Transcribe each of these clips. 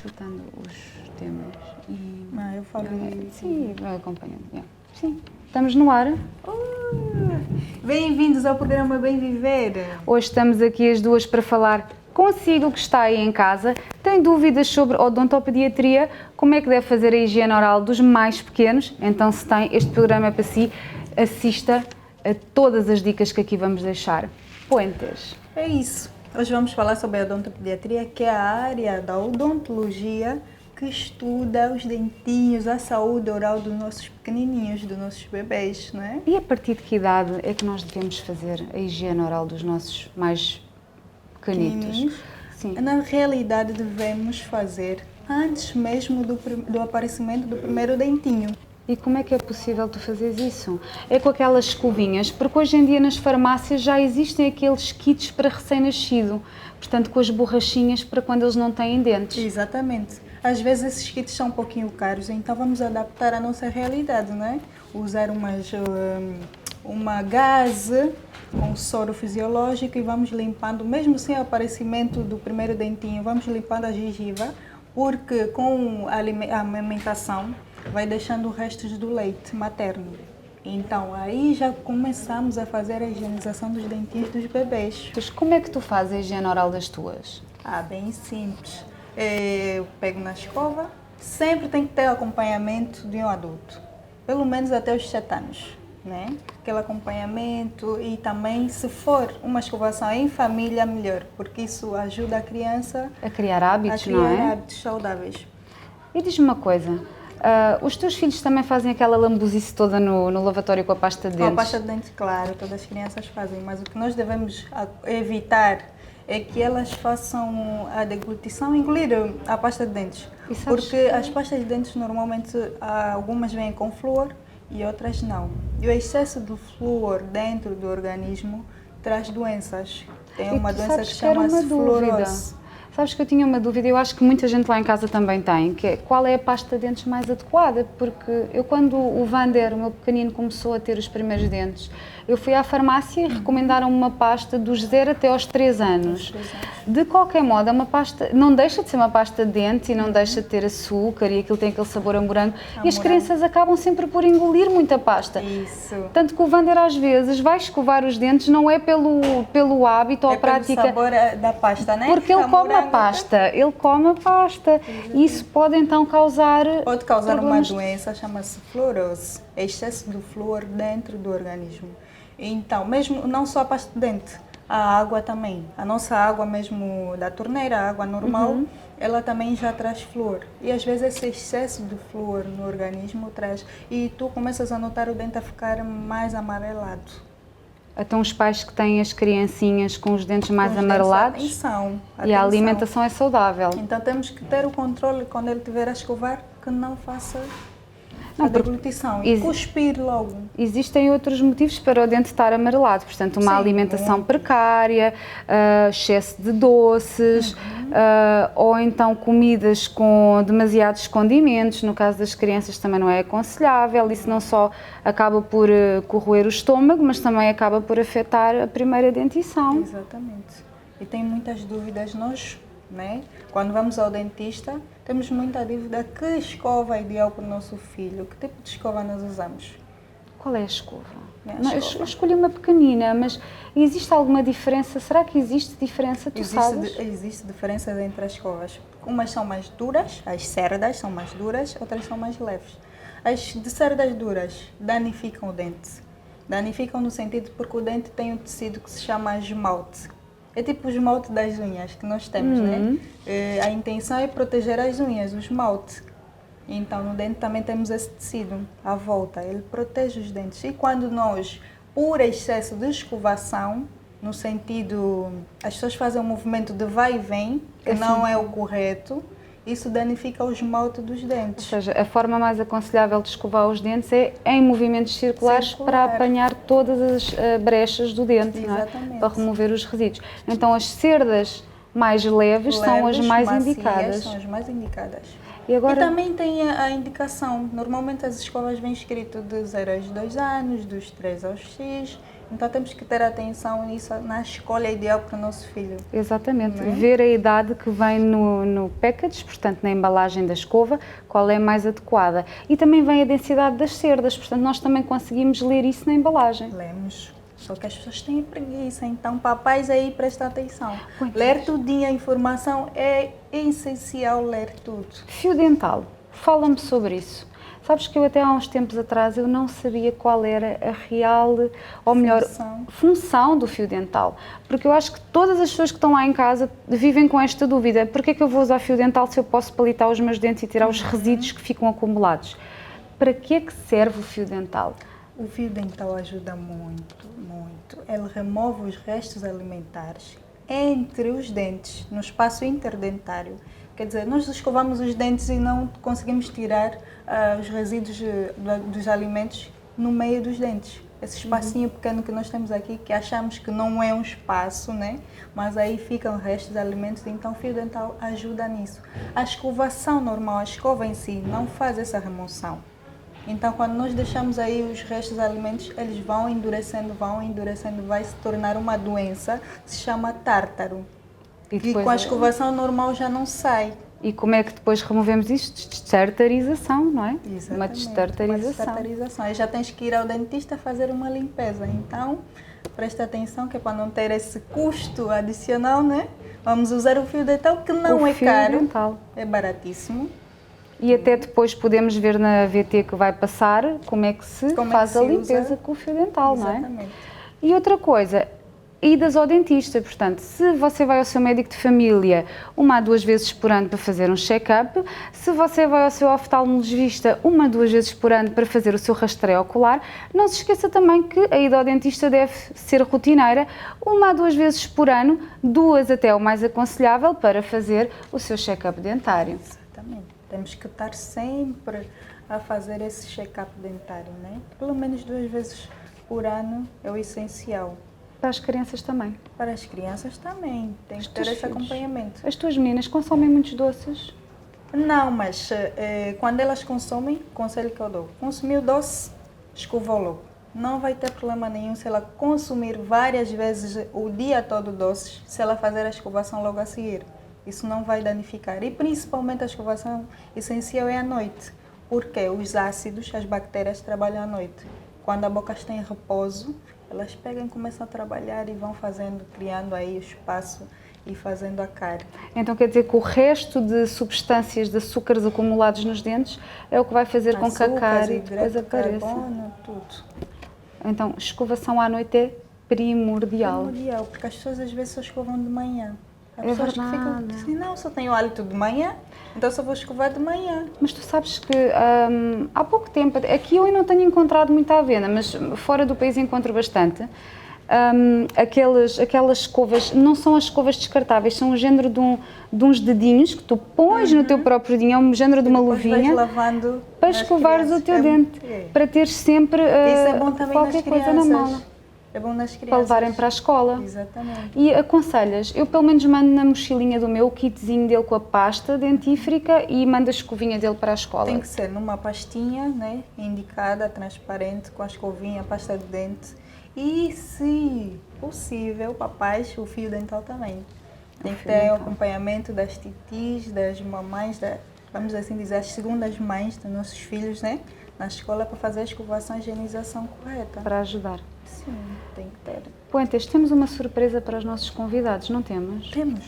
tratando os temas. E Eu falo. sim, vai acompanhando. Sim, estamos no ar. Bem-vindos ao programa Bem Viver. Hoje estamos aqui as duas para falar consigo que está aí em casa. Tem dúvidas sobre odontopediatria? Como é que deve fazer a higiene oral dos mais pequenos? Então, se tem, este programa é para si. Assista a todas as dicas que aqui vamos deixar. Poentes. É isso. Hoje vamos falar sobre a odontopediatria, que é a área da odontologia que estuda os dentinhos, a saúde oral dos nossos pequenininhos, dos nossos bebês, não é? E a partir de que idade é que nós devemos fazer a higiene oral dos nossos mais pequenitos? Sim. Na realidade, devemos fazer antes mesmo do aparecimento do primeiro dentinho. E como é que é possível tu fazeres isso? É com aquelas escovinhas, porque hoje em dia nas farmácias já existem aqueles kits para recém-nascido, portanto com as borrachinhas para quando eles não têm dentes. Exatamente. Às vezes esses kits são um pouquinho caros, então vamos adaptar à nossa realidade, não é? Usar uma gaze com soro fisiológico e vamos limpando, mesmo sem o aparecimento do primeiro dentinho, vamos limpando a gengiva, porque com a amamentação vai deixando restos do leite materno. Então, aí já começamos a fazer a higienização dos dentinhos dos bebês. Mas como é que tu fazes a higiene oral das tuas? Bem simples. Eu pego na escova, sempre tem que ter acompanhamento de um adulto, pelo menos até os 7 anos, né? Aquele acompanhamento e também, se for uma escovação em família, melhor, porque isso ajuda a criança a criar hábitos, não é? Hábitos saudáveis. E diz-me uma coisa, os teus filhos também fazem aquela lambuzice toda no lavatório com a pasta de dentes? Com a pasta de dentes, claro, todas as crianças fazem, mas o que nós devemos evitar é que elas façam a deglutição, incluir a pasta de dentes. Porque as pastas de dentes normalmente, algumas vêm com flúor e outras não. E o excesso de flúor dentro do organismo traz doenças. Tem uma doença que chama-se fluorose. Sabes que eu tinha uma dúvida, eu acho que muita gente lá em casa também tem, que é qual é a pasta de dentes mais adequada, porque eu quando o Vander, o meu pequenino, começou a ter os primeiros dentes, eu fui à farmácia e recomendaram uma pasta dos 0 até aos 3 anos. De qualquer modo, é uma pasta, não deixa de ser uma pasta de dente e não deixa de ter açúcar e aquilo tem aquele sabor a morango. E as crianças acabam sempre por engolir muita pasta. Isso. Tanto que o Vander às vezes vai escovar os dentes, não é pelo hábito ou prática. Pelo sabor da pasta, né? Porque ele come a pasta, Isso pode então causar... Pode causar uma doença, chama-se fluorose, excesso de flúor dentro do organismo. Então, mesmo não só a pasta de dente, a água também. A nossa água mesmo da torneira, a água normal, ela também já traz flúor. E às vezes esse excesso de flúor no organismo traz... E tu começas a notar o dente a ficar mais amarelado. Então os pais que têm as criancinhas com os dentes mais amarelados atenção. E a alimentação é saudável. Então temos que ter o controle quando ele estiver a escovar, que não faça a deglutição e cuspir logo. Existem outros motivos para o dente estar amarelado, portanto uma alimentação precária, excesso de doces, ou então comidas com demasiados condimentos, no caso das crianças também não é aconselhável, isso não só acaba por corroer o estômago, mas também acaba por afetar a primeira dentição. Exatamente. E tem muitas dúvidas nós, né? Quando vamos ao dentista, temos muita dúvida que escova é ideal para o nosso filho, que tipo de escova nós usamos? Qual é a escova? Eu escolhi uma pequenina, mas existe alguma diferença? Será que existe diferença? Tu sabes? Existe diferença entre as escovas. Umas são mais duras, as cerdas são mais duras, outras são mais leves. As de cerdas duras danificam o dente. Danificam no sentido porque o dente tem um tecido que se chama esmalte. É tipo o esmalte das unhas que nós temos, né? A intenção é proteger as unhas, o esmalte. Então, no dente também temos esse tecido à volta, ele protege os dentes. E quando nós, por excesso de escovação, no sentido, as pessoas fazem um movimento de vai e vem, que não é o correto, isso danifica o esmalte dos dentes. Ou seja, a forma mais aconselhável de escovar os dentes é em movimentos circulares para apanhar todas as brechas do dente, não é? Para remover os resíduos. Então, as cerdas mais leves são as mais indicadas. São as mais indicadas. E também tem a indicação, normalmente as escovas vêm escrito de 0 aos 2 anos, dos 3 aos X Então temos que ter atenção nisso, na escolha ideal para o nosso filho. Exatamente, Não é? ver a idade que vem no package, portanto na embalagem da escova, qual é a mais adequada. E também vem a densidade das cerdas, portanto nós também conseguimos ler isso na embalagem. Lemos. Só que as pessoas têm preguiça, então papais aí prestem atenção. Pois. Ler tudinho, a informação é essencial ler tudo. Fio dental, fala-me sobre isso. Sabes que eu até há uns tempos atrás eu não sabia qual era a real, ou melhor, função do fio dental. Porque eu acho que todas as pessoas que estão lá em casa vivem com esta dúvida. Porquê é que eu vou usar fio dental se eu posso palitar os meus dentes e tirar os resíduos que ficam acumulados? Para que é que serve o fio dental? O fio dental ajuda muito, muito. Ele remove os restos alimentares entre os dentes, no espaço interdentário. Quer dizer, nós escovamos os dentes e não conseguimos tirar os resíduos dos alimentos no meio dos dentes. Esse espacinho pequeno que nós temos aqui, que achamos que não é um espaço, né? Mas aí ficam restos de alimentos, então o fio dental ajuda nisso. A escovação normal, a escova em si, não faz essa remoção. Então, quando nós deixamos aí os restos de alimentos, eles vão endurecendo, vai se tornar uma doença, se chama tártaro. E com a escovação normal já não sai. E como é que depois removemos isto? Destartarização, não é? Exatamente. Uma destartarização. Uma destartarização. Aí já tens que ir ao dentista fazer uma limpeza. Então, presta atenção que é para não ter esse custo adicional, né? Vamos usar o fio dental, que não é caro. Dental. É baratíssimo. E até depois podemos ver na VT que vai passar como é que se faz a limpeza com o fio dental, não é? Exatamente. E outra coisa, idas ao dentista, portanto, se você vai ao seu médico de família 1 a 2 vezes por ano para fazer um check-up, se você vai ao seu oftalmologista 1 a 2 vezes por ano para fazer o seu rastreio ocular, não se esqueça também que a ida ao dentista deve ser rotineira, 1 a 2 vezes por ano, 2 até o mais aconselhável para fazer o seu check-up dentário. Exatamente. Temos que estar sempre a fazer esse check-up dentário, né? Pelo menos 2 vezes por ano é o essencial. Para as crianças também. Para as crianças também, tem que ter esse acompanhamento. As tuas meninas consomem muitos doces? Não, mas quando elas consomem, conselho que eu dou, consumiu doce, escova logo. Não vai ter problema nenhum se ela consumir várias vezes o dia todo doces, se ela fazer a escovação logo a seguir. Isso não vai danificar. E principalmente a escovação essencial é à noite, porque os ácidos, as bactérias trabalham à noite. Quando a boca está em repouso, elas pegam e começam a trabalhar e vão fazendo, criando aí o espaço e fazendo a cárie. Então quer dizer que o resto de substâncias, de açúcares acumulados nos dentes é o que vai fazer com que a cárie depois apareça. Carbono, tudo. Então, escovação à noite é primordial. Primordial, porque as pessoas às vezes só escovam de manhã. Há É pessoas verdade. que ficam assim, não, só tenho hálito de manhã, então só vou escovar de manhã. Mas tu sabes que há pouco tempo, aqui eu ainda não tenho encontrado muito à venda, mas fora do país encontro bastante, aquelas escovas, não são as escovas descartáveis, são o género de uns dedinhos que tu pões no teu próprio dedinho, é um género de uma luvinha, lavando para escovares o teu dente, para teres sempre isso é bom também qualquer coisa na mala. É bom nas crianças. Para levarem para a escola. Exatamente. E aconselhas, eu pelo menos mando na mochilinha do meu o kitzinho dele com a pasta dentífrica e mando a escovinha dele para a escola. Tem que ser numa pastinha, né, indicada, transparente, com a escovinha, a pasta de dente. E, se possível, papais, o fio dental também. Tem que ter o acompanhamento das titis, das mamães, vamos assim dizer, as segundas mães dos nossos filhos, né, na escola, para fazer a escovação e a higienização correta. Para ajudar. Sim, tem que ter. Puentes, temos uma surpresa para os nossos convidados, não temos? Temos.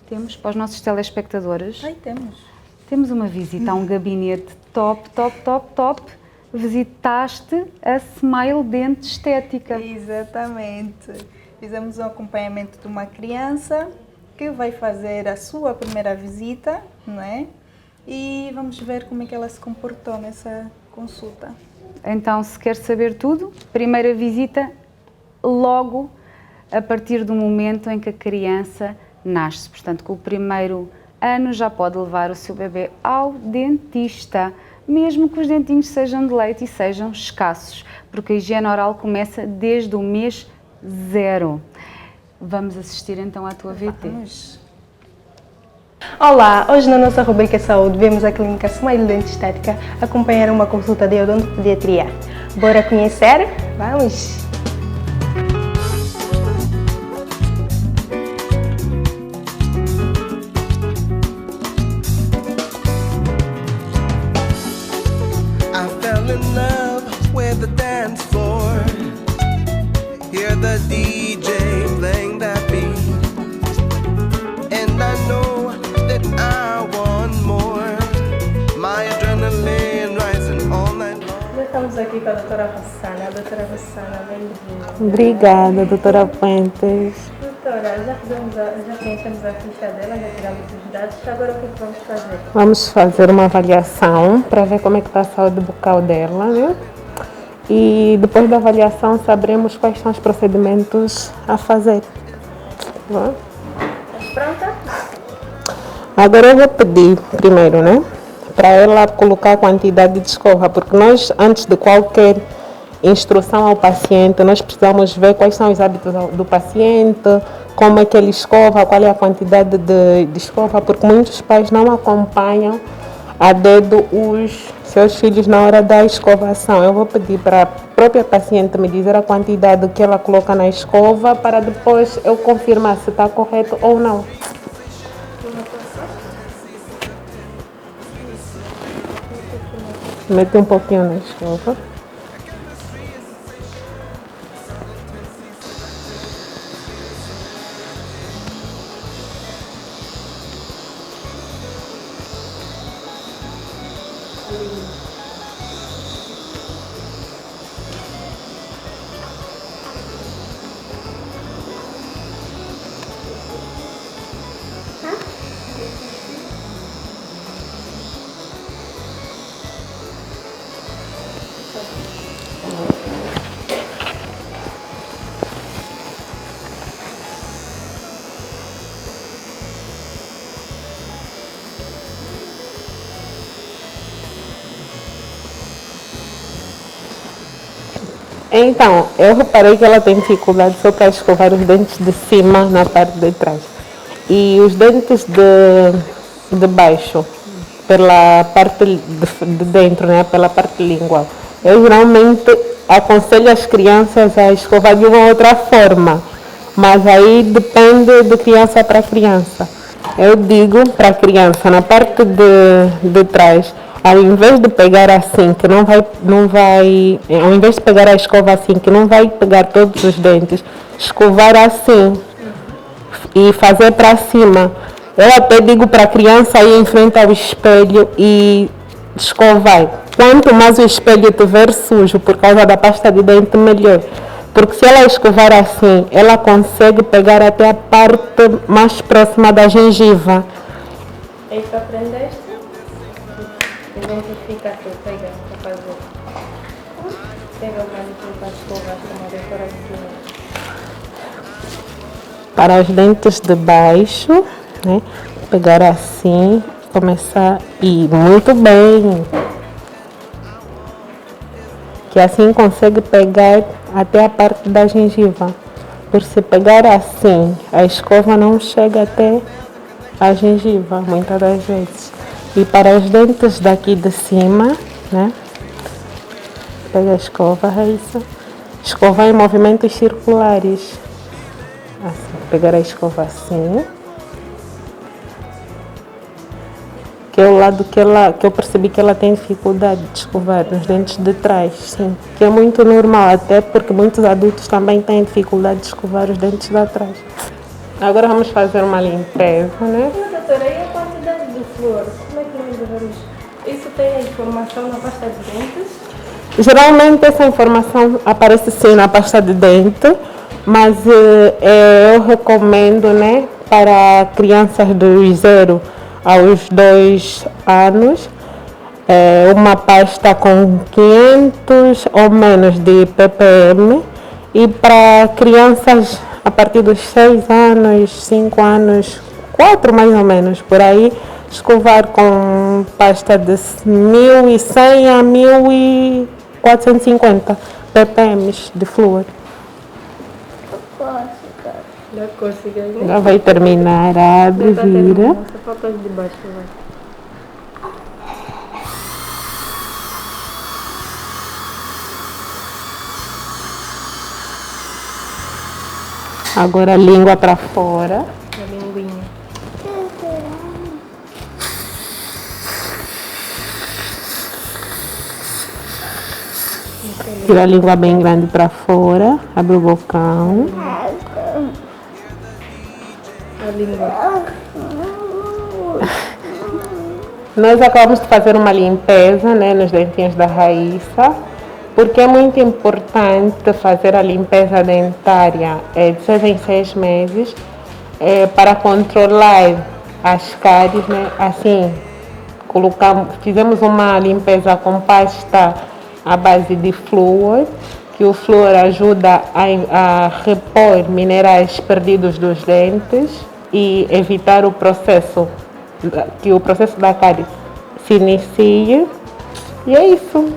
Temos, para os nossos telespectadores. Ai, temos. Temos uma visita a um gabinete top. Visitaste a Smile Dente Estética. Exatamente. Fizemos um acompanhamento de uma criança que vai fazer a sua primeira visita, não é? E vamos ver como é que ela se comportou nessa consulta. Então, se quer saber tudo, primeira visita logo a partir do momento em que a criança nasce. Portanto, com o primeiro ano já pode levar o seu bebê ao dentista, mesmo que os dentinhos sejam de leite e sejam escassos, porque a higiene oral começa desde o mês 0. Vamos assistir então à tua VT. Vamos. Olá, hoje na nossa rubrica Saúde vemos a clínica Smile Dente Estética acompanhar uma consulta de odontopediatria. Bora conhecer? Vamos! Estamos aqui com a doutora Rossana. A doutora Rossana, bem-vinda. Obrigada, doutora Puentes. Doutora, já preenchemos a ficha dela, já tiramos os dados. Agora o que é que vamos fazer? Vamos fazer uma avaliação para ver como é que está a saúde bucal dela, né? E depois da avaliação saberemos quais são os procedimentos a fazer. Tá? Estás pronta? Agora eu vou pedir primeiro, né? Para ela colocar a quantidade de escova, porque nós, antes de qualquer instrução ao paciente, nós precisamos ver quais são os hábitos do paciente, como é que ele escova, qual é a quantidade de escova, porque muitos pais não acompanham a dedo os seus filhos na hora da escovação. Eu vou pedir para a própria paciente me dizer a quantidade que ela coloca na escova para depois eu confirmar se está correto ou não. Mete um pouquinho na escova. Então, eu reparei que ela tem dificuldade só para escovar os dentes de cima na parte de trás. E os dentes de baixo, pela parte de dentro, né, pela parte lingual. Eu geralmente aconselho as crianças a escovar de uma outra forma, mas aí depende de criança para criança. Eu digo para a criança, na parte de trás, ao invés de pegar assim, que não vai, ao invés de pegar a escova assim, que não vai pegar todos os dentes, escovar assim e fazer para cima. Eu até digo para a criança ir em frente ao espelho e escovar. Quanto mais o espelho estiver sujo por causa da pasta de dente, melhor. Porque se ela escovar assim, ela consegue pegar até a parte mais próxima da gengiva. Aí tu aprendeste? Identifica tu, pega para fazer. Pega o palito para escovar, como a doutora ensinou. Para os dentes de baixo, né? Pegar assim, começar e muito bem. Que assim consegue pegar até a parte da gengiva. Por se pegar assim, a escova não chega até a gengiva, muitas das vezes. E para os dentes daqui de cima, né? Pega a escova, Raíssa. Escovar em movimentos circulares. Assim, pegar a escova assim. Que é o lado que eu percebi que ela tem dificuldade de escovar nos dentes de trás, sim. Que é muito normal, até porque muitos adultos também têm dificuldade de escovar os dentes de trás. Agora vamos fazer uma limpeza, né? Doutora, e a quantidade de flúor? Como é que nós devemos... Isso tem a informação na pasta de dentes? Geralmente essa informação aparece sim na pasta de dente, mas eu recomendo, né, para crianças dos 0 aos 2 anos, uma pasta com 500 ou menos de ppm, e para crianças a partir dos 6 anos, 5 anos, 4 mais ou menos, por aí, escovar com pasta de 1.100 a 1.450 ppm de flúor. Já consegui, né? Já vai terminar, abre, vira. Só falta os de baixo, vai. Agora a língua para fora. A linguinha. Tira a língua bem grande para fora. Abre o bocão. A língua. Nós acabamos de fazer uma limpeza, né, nos dentinhos da Raíssa. Porque é muito importante fazer a limpeza dentária de 6 em 6 meses para controlar as cáries, né? Assim, fizemos uma limpeza com pasta à base de flúor, que o flúor ajuda a repor minerais perdidos dos dentes e evitar que o processo da cárie se inicie. E é isso.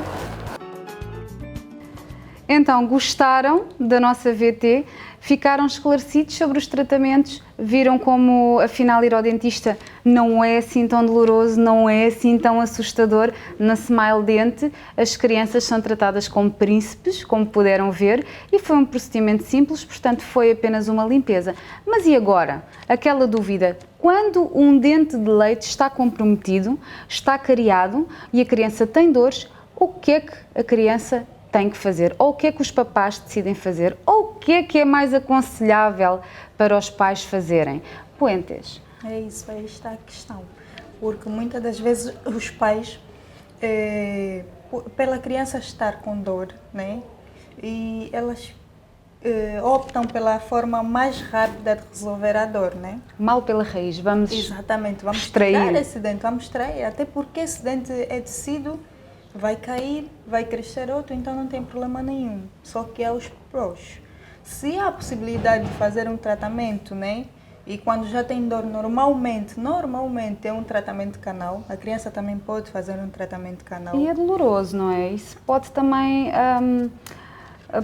Então, gostaram da nossa VT? Ficaram esclarecidos sobre os tratamentos? Viram como, afinal, ir ao dentista não é assim tão doloroso, não é assim tão assustador? Na Smile Dente, as crianças são tratadas como príncipes, como puderam ver, e foi um procedimento simples, portanto, foi apenas uma limpeza. Mas e agora? Aquela dúvida, quando um dente de leite está comprometido, está cariado e a criança tem dores, o que é que a criança tem que fazer, ou o que é que os papás decidem fazer, ou o que é mais aconselhável para os pais fazerem? Puentes. É isso, aí está a questão. Porque muitas das vezes os pais, pela criança estar com dor, né? E elas optam pela forma mais rápida de resolver a dor, né? Mal pela raiz, vamos Exatamente, vamos extrair tirar esse dente, vamos extrair, até porque esse dente é tecido, vai cair, vai crescer outro, então não tem problema nenhum. Só que é os prós. Se há a possibilidade de fazer um tratamento, né? E quando já tem dor, normalmente é um tratamento canal. A criança também pode fazer um tratamento canal. E é doloroso, não é? Isso pode também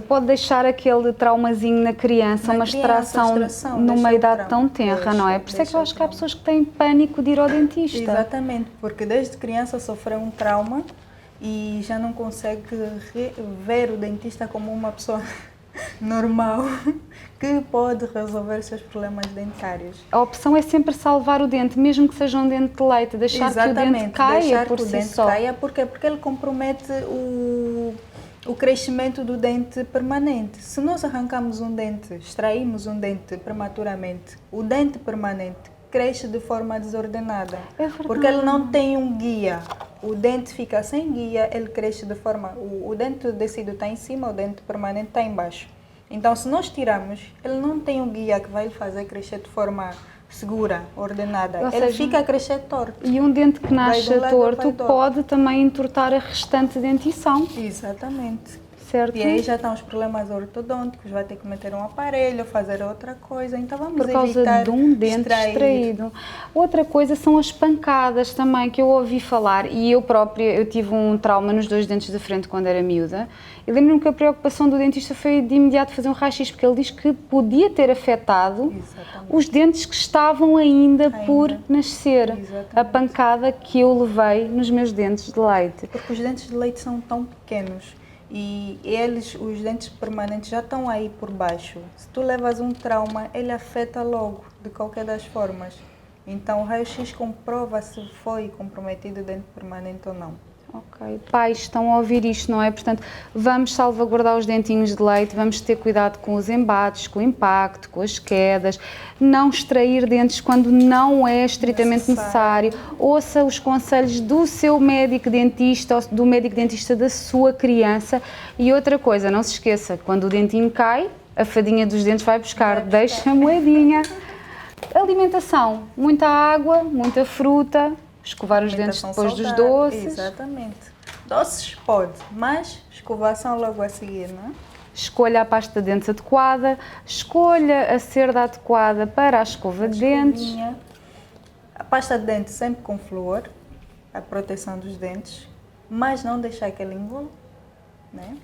pode deixar aquele traumazinho na criança, uma extração numa idade tão tenra, não é? Por isso é que eu acho que há pessoas que têm pânico de ir ao dentista. Exatamente, porque desde criança sofreu um trauma e já não consegue ver o dentista como uma pessoa normal que pode resolver seus problemas dentários. A opção é sempre salvar o dente, mesmo que seja um dente de leite, deixar que o dente caia por si só. Caia, porque ele compromete o crescimento do dente permanente. Se nós arrancamos um dente, extraímos um dente prematuramente, o dente permanente cresce de forma desordenada, porque ele não tem um guia. O dente fica sem guia, ele cresce de forma... O dente decido está em cima, o dente permanente está embaixo. Então, se nós tirarmos, ele não tem um guia que vai lhe fazer crescer de forma segura, ordenada. Ele fica a crescer torto. E um dente que nasce torto pode também entortar a restante dentição. Exatamente. Certo. E aí já estão os problemas ortodônticos, vai ter que meter um aparelho, fazer outra coisa, então vamos por causa de um dente extraído. Outra coisa são as pancadas também, que eu ouvi falar, e eu própria, eu tive um trauma nos 2 dentes da frente quando era miúda, e lembro-me que a preocupação do dentista foi de imediato fazer um raio-x, porque ele diz que podia ter afetado os dentes que estavam ainda por nascer. Exatamente. A pancada que eu levei nos meus dentes de leite. Porque os dentes de leite são tão pequenos. E os dentes permanentes já estão aí por baixo. Se tu levas um trauma, ele afeta logo, de qualquer das formas. Então, o raio-x comprova se foi comprometido o dente permanente ou não. Ok, pais estão a ouvir isto, não é? Portanto, vamos salvaguardar os dentinhos de leite, vamos ter cuidado com os embates, com o impacto, com as quedas, não extrair dentes quando não é estritamente necessário. Ouça os conselhos do seu médico dentista ou do médico dentista da sua criança. E outra coisa, não se esqueça, quando o dentinho cai, a fadinha dos dentes vai buscar, deixa a moedinha. Alimentação, muita água, muita fruta. Escovar os dentes depois dos doces. Exatamente. Doces pode, mas escovação logo a seguir, não é? Escolha a pasta de dentes adequada, escolha a cerda adequada para a escova de dentes. A pasta de dentes sempre com flúor, a proteção dos dentes, mas não deixar que ele engula, né?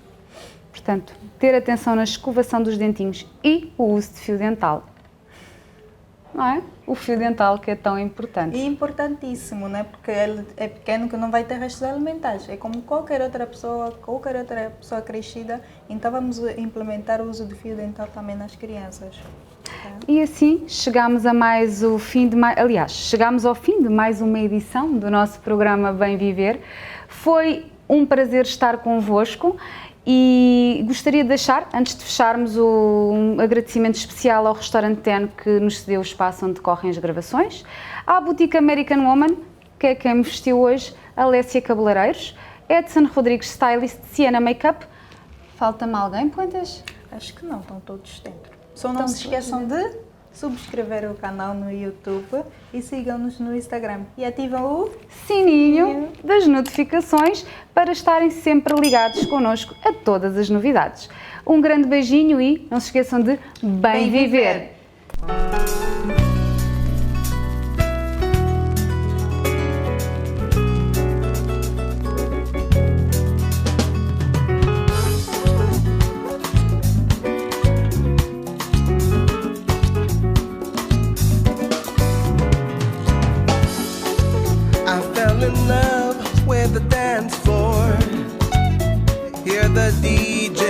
Portanto, ter atenção na escovação dos dentinhos e o uso de fio dental. Não é? O fio dental que é tão importante. E importantíssimo, né? Porque ele é pequeno que não vai ter restos alimentares. É como qualquer outra pessoa crescida. Então vamos implementar o uso do fio dental também nas crianças. Tá? E assim chegamos a mais o fim de chegamos ao fim de mais uma edição do nosso programa Bem Viver. Foi um prazer estar convosco. E gostaria de deixar, antes de fecharmos, um agradecimento especial ao Restaurante Ten que nos cedeu o espaço onde decorrem as gravações, à Boutique American Woman, que é quem me vestiu hoje, Alessia Cabeleireiros, Edson Rodrigues Stylist, Siena Makeup, Falta-me alguém, Poentas? Acho que não, estão todos dentro. Só não se esqueçam de subscrever o canal no YouTube e sigam-nos no Instagram. E ativam o Sininho das notificações para estarem sempre ligados connosco a todas as novidades. Um grande beijinho e não se esqueçam de bem viver. I fell in love with the dance floor. Hear the DJ